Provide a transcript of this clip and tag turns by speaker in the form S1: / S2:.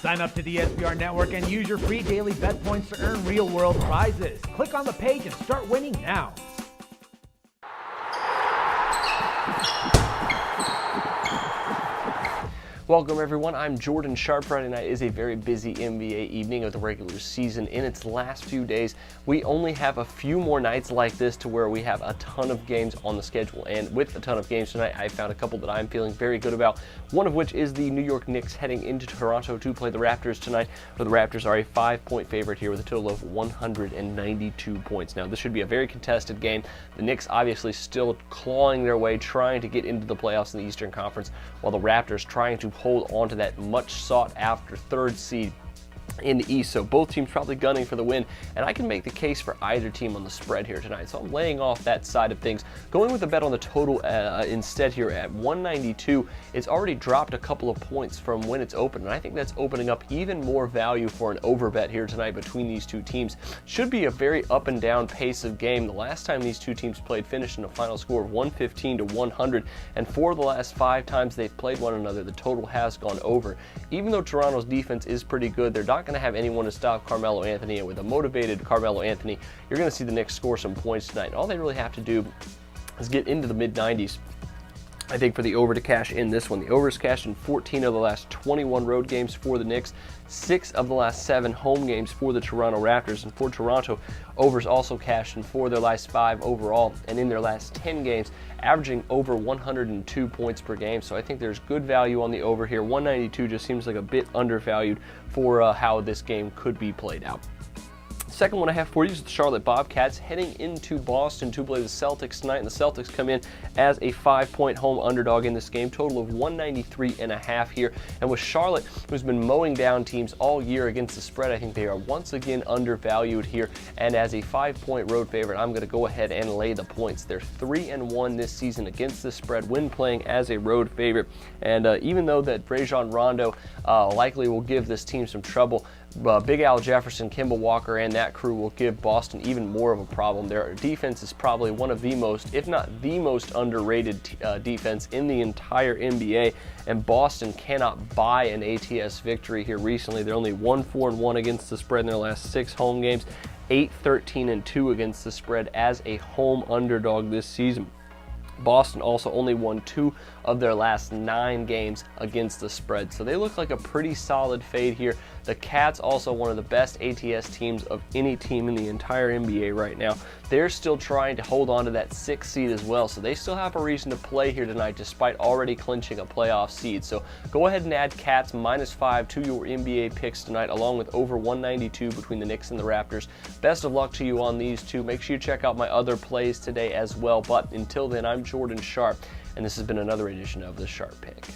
S1: Sign up to the SBR Network and use your free daily bet points to earn real-world prizes. Click on the page and start winning now.
S2: Welcome everyone, I'm Jordan Sharp. Friday night is a very busy NBA evening of the regular season. In its last few days, we only have a few more nights like this to where we have a ton of games on the schedule. And with a ton of games tonight, I found a couple that I'm feeling very good about. One of which is the New York Knicks heading into Toronto to play the Raptors tonight. The Raptors are a 5-point favorite here with a total of 192 points. Now, this should be a very contested game. The Knicks obviously still clawing their way, trying to get into the playoffs in the Eastern Conference, while the Raptors trying to hold on to that much sought after third seed in the East. So both teams probably gunning for the win, and I can make the case for either team on the spread here tonight. So I'm laying off that side of things, going with a bet on the total instead here at 192. It's already dropped a couple of points from when it's open, and I think that's opening up even more value for an over bet here tonight between these two teams. Should be a very up and down pace of game. The last time these two teams played finished in a final score of 115 to 100, and for the last 5 times they've played one another, the total has gone over. Even though Toronto's defense is pretty good, they're not going to have anyone to stop Carmelo Anthony, and with a motivated Carmelo Anthony, you're going to see the Knicks score some points tonight. And all they really have to do is get into the mid-90s, I think, for the over to cash in this one. The over is cashed in 14 of the last 21 road games for the Knicks, 6 of the last 7 home games for the Toronto Raptors. And for Toronto, overs also cashed in 4 of their last 5 overall, and in their last 10 games, averaging over 102 points per game. So I think there's good value on the over here. 192 just seems like a bit undervalued for how this game could be played out. Second one I have for you is the Charlotte Bobcats heading into Boston to play the Celtics tonight, and the Celtics come in as a 5-point home underdog in this game, total of 193.5 here. And with Charlotte, who's been mowing down teams all year against the spread, I think they are once again undervalued here. And as a 5-point road favorite, I'm going to go ahead and lay the points. They're 3-1 this season against the spread when playing as a road favorite. And even though that Rajon Rondo likely will give this team some trouble, Big Al Jefferson, Kemba Walker, and that crew will give Boston even more of a problem. Their defense is probably one of the most, if not the most underrated defense in the entire NBA, and Boston cannot buy an ATS victory here recently. They're only 1-4-1 against the spread in their last 6 home games, 8-13-2 against the spread as a home underdog this season. Boston also only won 2 of their last 9 games against the spread. So they look like a pretty solid fade here. The Cats, also one of the best ATS teams of any team in the entire NBA right now. They're still trying to hold on to that 6th seed as well. So they still have a reason to play here tonight despite already clinching a playoff seed. So go ahead and add Cats -5 to your NBA picks tonight, along with over 192 between the Knicks and the Raptors. Best of luck to you on these two. Make sure you check out my other plays today as well. But until then, I'm Jordan Sharp, and this has been another edition of The Sharp Pick.